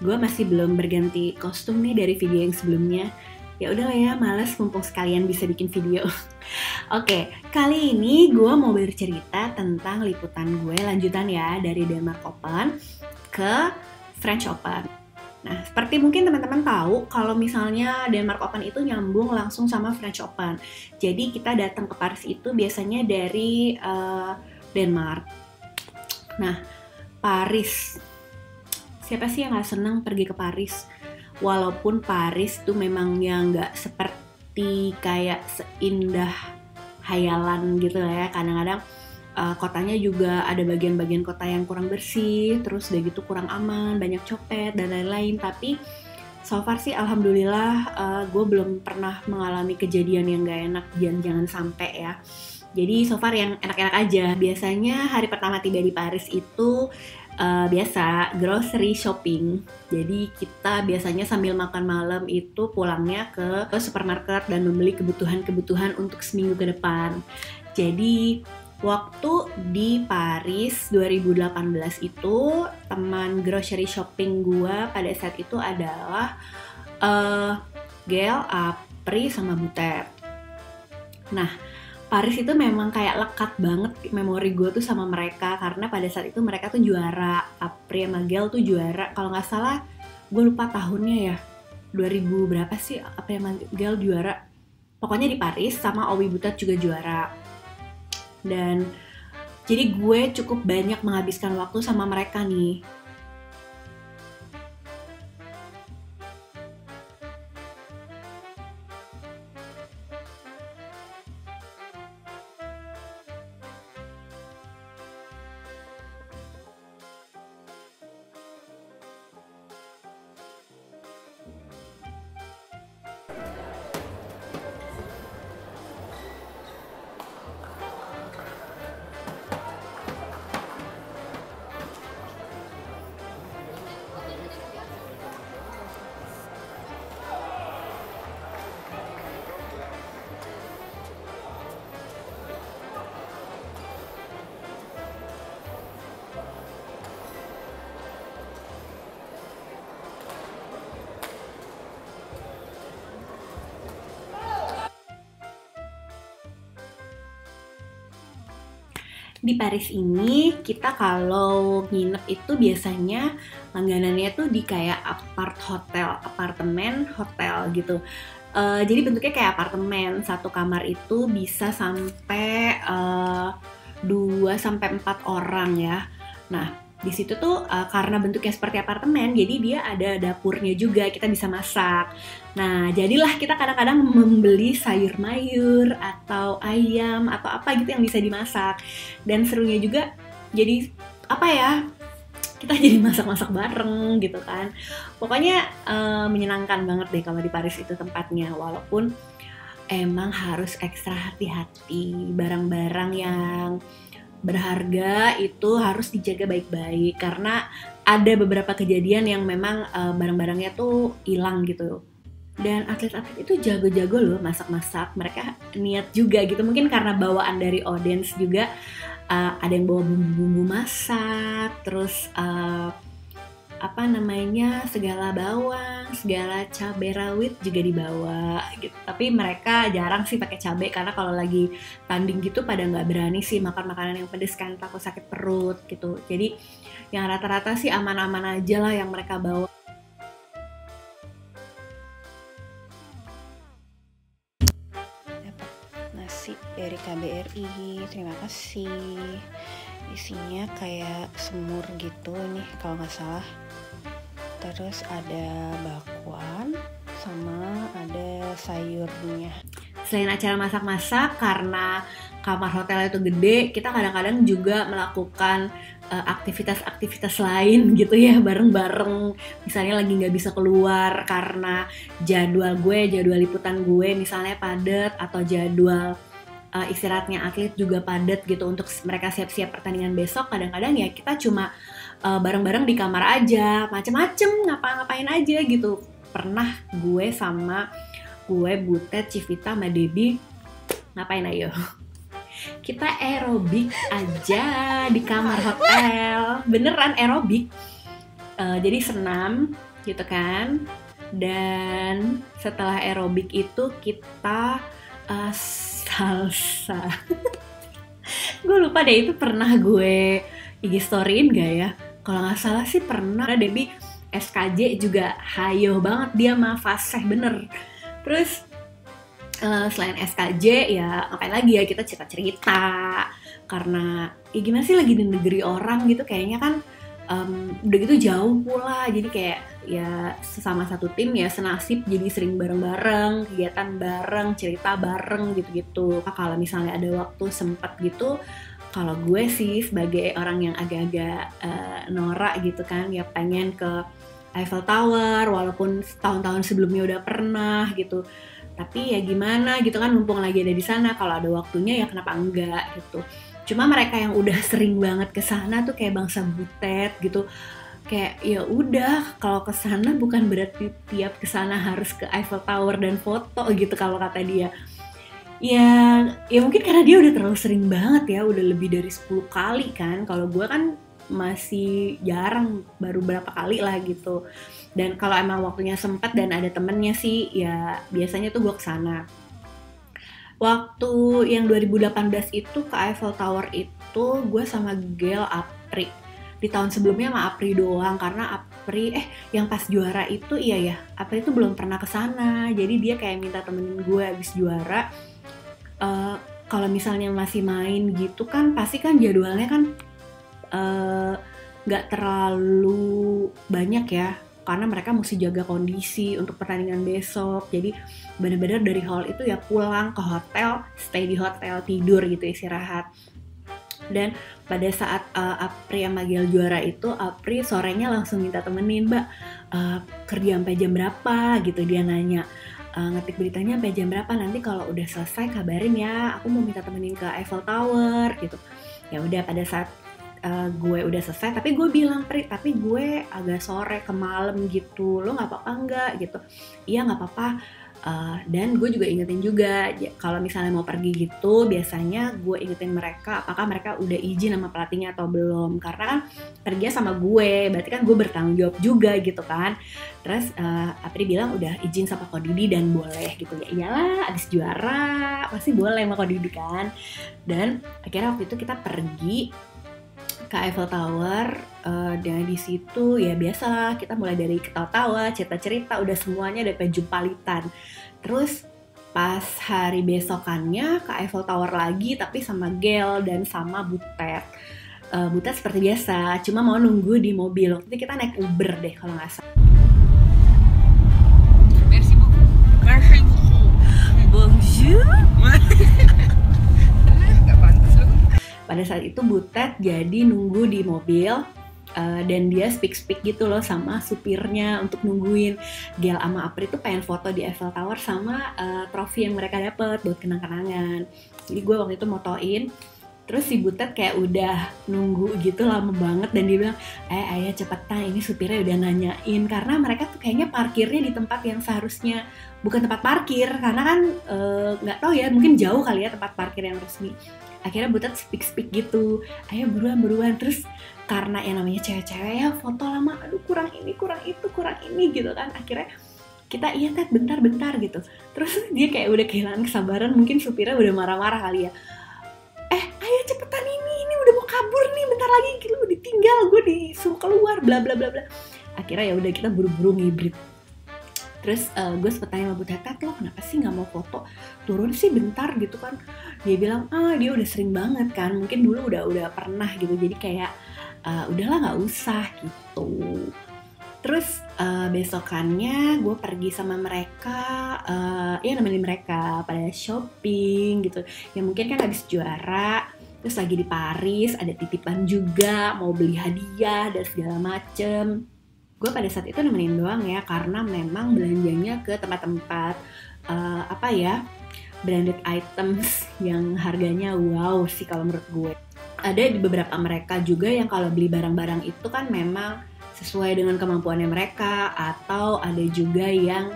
gue masih belum berganti kostum nih dari video yang sebelumnya. Ya udahlah ya, males mumpung sekalian bisa bikin video. Oke, kali ini gue mau bercerita tentang liputan gue lanjutan ya dari Denmark Open ke French Open. Nah, seperti mungkin teman-teman tahu kalau misalnya Denmark Open itu nyambung langsung sama French Open. Jadi kita datang ke Paris itu biasanya dari Denmark. Nah, Paris. Siapa sih yang gak seneng pergi ke Paris? Walaupun Paris tuh memang yang gak seperti kayak seindah hayalan gitu lah ya. Kadang-kadang kotanya juga ada bagian-bagian kota yang kurang bersih, terus udah gitu kurang aman, banyak copet dan lain-lain. Tapi so far sih alhamdulillah gue belum pernah mengalami kejadian yang gak enak, jangan sampai ya. Jadi so far yang enak-enak aja. Biasanya hari pertama tiba di Paris itu biasa grocery shopping. Jadi kita biasanya sambil makan malam itu pulangnya ke supermarket dan membeli kebutuhan-kebutuhan untuk seminggu ke depan. Jadi waktu di Paris 2018 itu teman grocery shopping gua pada saat itu adalah Gel, Apri, sama Butet. Nah, Paris itu memang kayak lekat banget memori gue tuh sama mereka karena pada saat itu mereka tuh juara. Apri sama Gel tuh juara, kalau nggak salah gue lupa tahunnya ya, 2000 berapa sih Apri sama Gel juara. Pokoknya di Paris, sama Owi Butet juga juara. Dan jadi gue cukup banyak menghabiskan waktu sama mereka nih. Di Paris ini kita kalau nginep itu biasanya langganannya tuh di kayak apartemen hotel gitu. Jadi bentuknya kayak apartemen, satu kamar itu bisa sampai 2 sampai 4 orang ya. Nah, di situ tuh karena bentuknya seperti apartemen, jadi dia ada dapurnya juga, kita bisa masak. Nah, jadilah kita kadang-kadang membeli sayur mayur atau ayam atau apa gitu yang bisa dimasak. Dan serunya juga jadi apa ya? Kita jadi masak-masak bareng gitu kan. Pokoknya menyenangkan banget deh kalau di Paris itu tempatnya, walaupun emang harus ekstra hati-hati. Barang-barang yang berharga itu harus dijaga baik-baik karena ada beberapa kejadian yang memang barang-barangnya tuh hilang gitu. Dan atlet-atlet itu jago-jago loh masak-masak, mereka niat juga gitu, mungkin karena bawaan dari audience juga. Ada yang bawa bumbu-bumbu masak, terus segala bawang, segala cabai rawit juga dibawa gitu. Tapi mereka jarang sih pakai cabai karena kalau lagi tanding gitu pada nggak berani sih makan makanan yang pedes kan, takut sakit perut gitu. Jadi yang rata-rata sih aman-aman aja lah yang mereka bawa. Dapat nasi dari KBRI, terima kasih. Isinya kayak semur gitu nih kalau nggak salah. Terus ada bakwan sama ada sayurnya. Selain acara masak-masak, karena kamar hotel itu gede, kita kadang-kadang juga melakukan aktivitas-aktivitas lain gitu ya, bareng-bareng. Misalnya lagi nggak bisa keluar karena jadwal liputan gue misalnya padat, atau jadwal istirahatnya atlet juga padat gitu untuk mereka siap-siap pertandingan besok. Kadang-kadang ya kita cuma bareng-bareng di kamar aja, macem-macem, ngapa-ngapain aja gitu. Pernah gue sama Butet, Civita, sama Debbie ngapain ayo? Kita aerobik aja di kamar hotel, beneran aerobik. Jadi senam gitu kan. Dan setelah aerobik itu kita salsa. Gue lupa deh itu pernah gue IG storyin gak ya? Kalau nggak salah sih pernah. Debbie SKJ juga hayo banget dia mah fasih bener. Terus selain SKJ ya ngapain lagi ya, kita cerita-cerita. Karena ya gimana sih, lagi di negeri orang gitu kayaknya kan udah gitu jauh pula, jadi kayak ya sesama satu tim ya senasib, jadi sering bareng-bareng, kegiatan bareng, cerita bareng gitu-gitu. Kalau misalnya ada waktu sempat gitu, kalau gue sih sebagai orang yang agak-agak norak gitu kan, ya pengen ke Eiffel Tower walaupun tahun-tahun sebelumnya udah pernah gitu. Tapi ya gimana gitu kan, mumpung lagi ada di sana, kalau ada waktunya ya kenapa enggak gitu. Cuma mereka yang udah sering banget ke sana tuh kayak bangsa butet gitu. Kayak ya udah, kalau ke sana bukan berarti tiap ke sana harus ke Eiffel Tower dan foto gitu kalau kata dia. Ya mungkin karena dia udah terlalu sering banget ya, udah lebih dari 10 kali kan. Kalau gue kan masih jarang, baru berapa kali lah gitu. Dan kalau emang waktunya sempat dan ada temennya sih, ya biasanya tuh gue kesana. Waktu yang 2018 itu ke Eiffel Tower itu gue sama Gel Apri. Di tahun sebelumnya sama Apri doang, karena Apri yang pas juara itu iya ya, Apri itu belum pernah kesana. Jadi dia kayak minta temenin gue abis juara. Kalau misalnya masih main gitu kan pasti kan jadwalnya kan gak terlalu banyak ya, karena mereka mesti jaga kondisi untuk pertandingan besok. Jadi benar-benar dari hall itu ya pulang ke hotel, stay di hotel, tidur gitu, istirahat. Dan pada saat Apri sama Gel juara itu, Apri sorenya langsung minta temenin, Mbak kerja sampai jam berapa gitu, dia nanya. Ngetik beritanya sampai jam berapa, nanti kalau udah selesai kabarin ya, aku mau minta temenin ke Eiffel Tower gitu. Ya udah, pada saat gue udah selesai, tapi gue bilang, Pri, tapi gue agak sore ke malam gitu, lo nggak apa-apa nggak gitu? Iya nggak apa-apa. Dan gue juga ingetin juga, kalau misalnya mau pergi gitu, biasanya gue ingetin mereka apakah mereka udah izin sama pelatihnya atau belum, karena kan pergi sama gue, berarti kan gue bertanggung jawab juga gitu kan. Terus Apri bilang udah izin sama Ko Didi dan boleh gitu. Ya iyalah, abis juara pasti boleh sama Ko Didi kan. Dan akhirnya waktu itu kita pergi ke Eiffel Tower, dan di situ ya biasalah kita mulai dari ketawa-tawa, cerita-cerita, udah semuanya udah jumpalitan. Terus pas hari besokannya ke Eiffel Tower lagi, tapi sama Gel dan sama Butet. Butet seperti biasa, cuma mau nunggu di mobil. Waktu itu kita naik Uber deh kalau nggak salah. Merci beaucoup. Merci beaucoup. Bonjour. Pada saat itu Butet jadi nunggu di mobil, dan dia speak gitu loh sama supirnya untuk nungguin. Gel sama Apri tuh pengen foto di Eiffel Tower sama trofi yang mereka dapet buat kenang-kenangan. Jadi gue waktu itu motoin, terus si Butet kayak udah nunggu gitu lama banget, dan dia bilang, ayah cepetan, ini supirnya udah nanyain. Karena mereka tuh kayaknya parkirnya di tempat yang seharusnya bukan tempat parkir, karena kan gak tahu ya, mungkin jauh kali ya tempat parkir yang resmi. Akhirnya Butet speak gitu, ayo buruan. Terus karena yang namanya cewek-cewek ya, foto lama, aduh kurang ini, kurang itu, kurang ini gitu kan. Akhirnya kita, iya Ted, bentar gitu. Terus dia kayak udah kehilangan kesabaran, mungkin supirnya udah marah-marah kali ya. Ayo cepetan, ini udah mau kabur nih, bentar lagi lu ditinggal, gue disuruh keluar, bla bla bla bla. Akhirnya ya udah kita buru-buru ngibrit. Terus gue sempet tanya sama Butet, lo kenapa sih nggak mau foto? Turun sih bentar gitu kan. Dia bilang, dia udah sering banget kan, mungkin dulu udah pernah gitu, jadi kayak udahlah nggak usah gitu. Terus besokannya gue pergi sama mereka, nemenin mereka pada shopping gitu. Ya mungkin kan habis juara, terus lagi di Paris, ada titipan juga, mau beli hadiah dan segala macem. Gue pada saat itu nemenin doang ya, karena memang belanjanya ke tempat-tempat branded items yang harganya wow sih kalau menurut gue. Ada di beberapa mereka juga yang kalau beli barang-barang itu kan memang sesuai dengan kemampuannya mereka, atau ada juga yang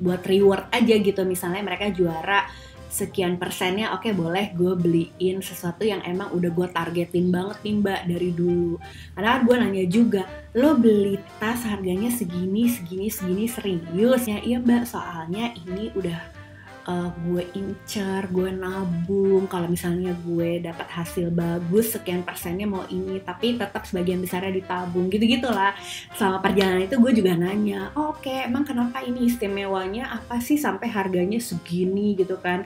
buat reward aja gitu. Misalnya mereka juara sekian persennya oke, boleh gue beliin sesuatu yang emang udah gue targetin banget nih Mbak dari dulu. Karena gue nanya juga, lo beli tas harganya segini serius? Ya iya Mbak, soalnya ini udah gue incer, gue nabung. Kalau misalnya gue dapat hasil bagus, sekian persennya mau ini, tapi tetap sebagian besarnya ditabung, gitu-gitulah. Selama perjalanan itu gue juga nanya, oke, emang kenapa ini istimewanya apa sih sampai harganya segini gitu kan?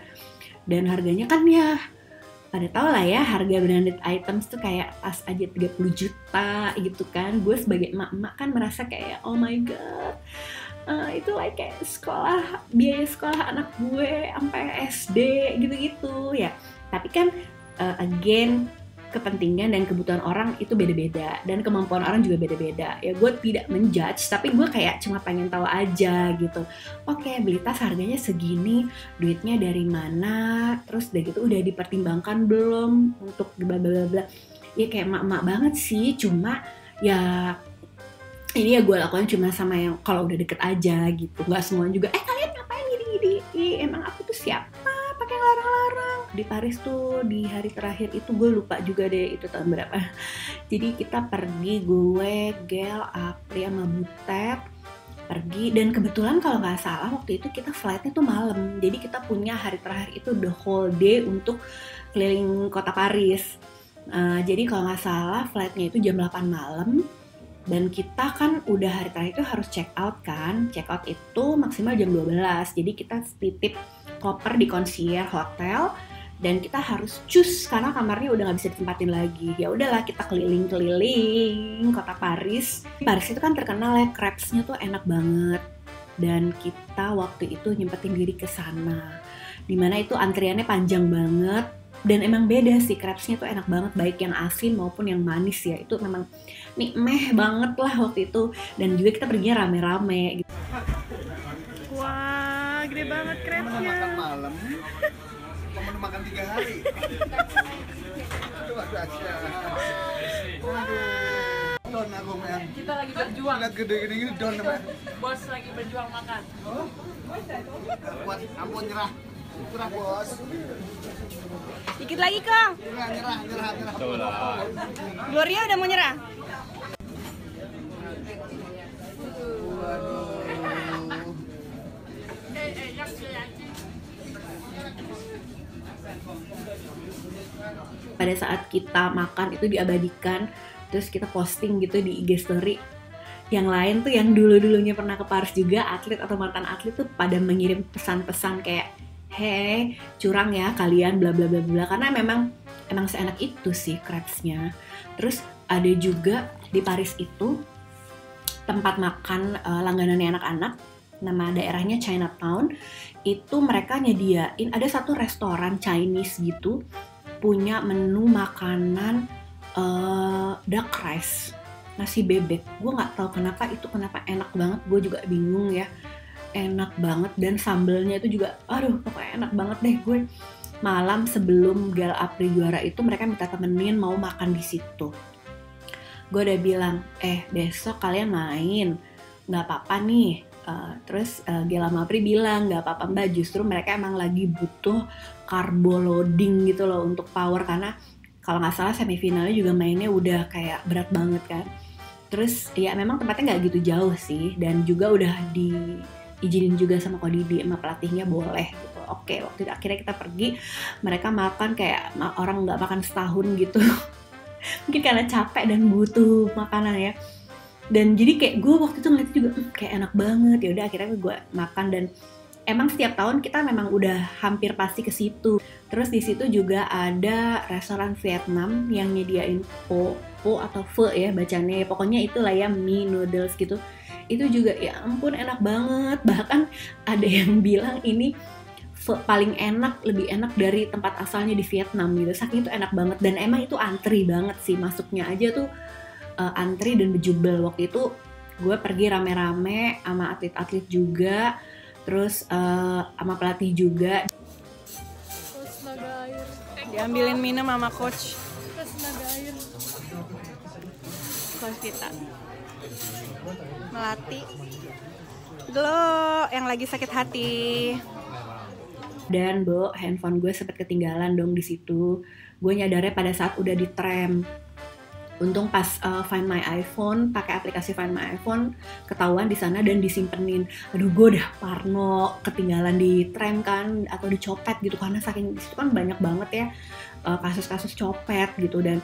Dan harganya kan ya pada tau lah ya, harga branded items tuh kayak tas aja 30 juta gitu kan. Gue sebagai emak-emak kan merasa kayak oh my god, itu like kayak biaya sekolah anak gue sampai SD gitu-gitu ya. Tapi kan again, kepentingan dan kebutuhan orang itu beda-beda, dan kemampuan orang juga beda-beda. Ya gue tidak menjudge, tapi gue kayak cuma pengen tahu aja gitu. Oke, beli tas harganya segini, duitnya dari mana, terus udah gitu udah dipertimbangkan belum untuk bla bla bla. Ya kayak emak-emak banget sih, cuma ya ini ya gue lakukan cuma sama yang kalau udah deket aja gitu. Gak semua juga, kalian ngapain gini-gini? Emang aku tuh siapa pakai larang-larang? Di Paris tuh di hari terakhir itu gue lupa juga deh itu tahun berapa. Jadi kita pergi, gue, Gel, Apri sama Butet pergi, dan kebetulan kalau nggak salah waktu itu kita flightnya tuh malam. Jadi kita punya hari terakhir itu the whole day untuk keliling kota Paris. Jadi kalau nggak salah flightnya itu jam 8 malam. Dan kita kan udah hari terakhir itu harus check out kan. Check out itu maksimal jam 12. Jadi kita titip koper di concierge hotel dan kita harus cus karena kamarnya udah nggak bisa ditempatin lagi. Ya udahlah, kita keliling-keliling kota Paris. Paris itu kan terkenal ya, crepes-nya tuh enak banget. Dan kita waktu itu nyempetin diri ke sana. Dimana itu antriannya panjang banget. Dan emang beda sih, crepes-nya tuh enak banget, baik yang asin maupun yang manis ya. Itu memang meh banget lah waktu itu. Dan juga kita perginya rame-rame gitu. Wah, gede banget crepes-nya. Makan malam, mau makan 3 hari. Aduh, dahsyat. Don aku men. Kita lagi berjuang. Lihat gede-gede gini don men. Bos lagi berjuang makan. Buat ampun nyerah. Nyerah bos. Dikit lagi kok. Nyerah. Gloria udah mau nyerah. Pada saat kita makan itu diabadikan, terus kita posting gitu di IG story. Yang lain tuh yang dulu-dulunya pernah ke Paris juga, atlet atau mantan atlet tuh pada mengirim pesan-pesan kayak, hey, curang ya kalian bla bla bla bla, karena emang seenak itu sih crepes-nya. Terus ada juga di Paris itu tempat makan langganannya anak-anak, nama daerahnya Chinatown. Itu mereka nyediain, ada satu restoran Chinese gitu, punya menu makanan duck rice, nasi bebek. Gue nggak tahu kenapa enak banget, gue juga bingung ya, enak banget. Dan sambelnya itu juga, aduh pokoknya enak banget deh. Gue malam sebelum Gel Apri juara itu mereka minta temenin mau makan di situ. Gue udah bilang, besok kalian main, nggak apa-apa nih. Terus Gel sama Apri bilang nggak apa-apa Mbak, justru mereka emang lagi butuh carbo loading gitu loh untuk power, karena kalau nggak salah semifinalnya juga mainnya udah kayak berat banget kan. Terus ya memang tempatnya nggak gitu jauh sih, dan juga udah diizinin juga sama Kodidi sama pelatihnya boleh gitu. Oke, waktu itu akhirnya kita pergi, mereka makan kayak orang nggak makan setahun gitu. Mungkin karena capek dan butuh makanan ya. Dan jadi kayak gue waktu itu ngeliat juga kayak enak banget. Ya udah akhirnya gue makan, dan emang setiap tahun kita memang udah hampir pasti ke situ. Terus di situ juga ada restoran Vietnam yang nyediain po atau pho ya bacanya. Pokoknya itulah ya, mie noodles gitu. Itu juga ya ampun enak banget. Bahkan ada yang bilang ini pho paling enak, lebih enak dari tempat asalnya di Vietnam gitu. Saking itu enak banget, dan emang itu antri banget sih, masuknya aja tuh antri dan bejubel. Waktu itu gue pergi rame-rame sama atlet-atlet juga, terus sama pelatih juga. Diambilin minum sama coach. air. Coach kita Melati Glo yang lagi sakit hati. Dan handphone gue sempat ketinggalan dong di situ. Gue nyadarnya pada saat udah di tram. Untung pas Find My iPhone, pakai aplikasi Find My iPhone, ketahuan di sana dan disimpenin. Aduh, gue udah parno ketinggalan di tram kan, atau dicopet gitu, karena saking di situ kan banyak banget ya kasus-kasus copet gitu, dan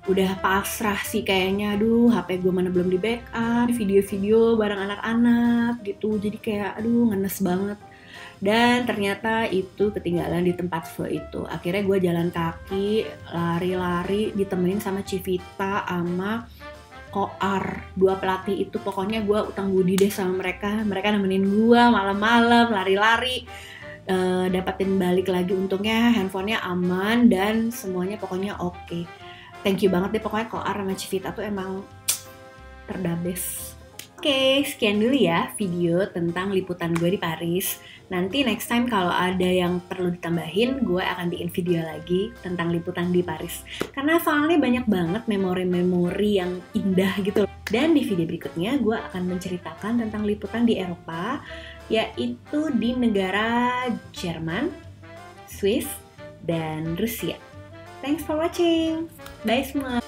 udah pasrah sih kayaknya. Aduh, HP gue mana belum di backup, video-video bareng anak-anak gitu, jadi kayak aduh ngenes banget. Dan ternyata itu ketinggalan di tempat fo itu. Akhirnya gue jalan kaki, lari-lari, ditemenin sama Civita sama Koar, 2 pelatih itu. Pokoknya gue utang budi deh sama mereka. Mereka nemenin gue malam-malam, lari-lari, dapetin balik lagi. Untungnya handphonenya aman dan semuanya pokoknya oke. Thank you banget deh pokoknya Koar sama Civita tuh emang terdabes. Oke, sekian dulu ya video tentang liputan gue di Paris. Nanti next time kalau ada yang perlu ditambahin, gue akan bikin video lagi tentang liputan di Paris. Karena soalnya banyak banget memori-memori yang indah gitu. Dan di video berikutnya gue akan menceritakan tentang liputan di Eropa, yaitu di negara Jerman, Swiss, dan Rusia. Thanks for watching. Bye semua.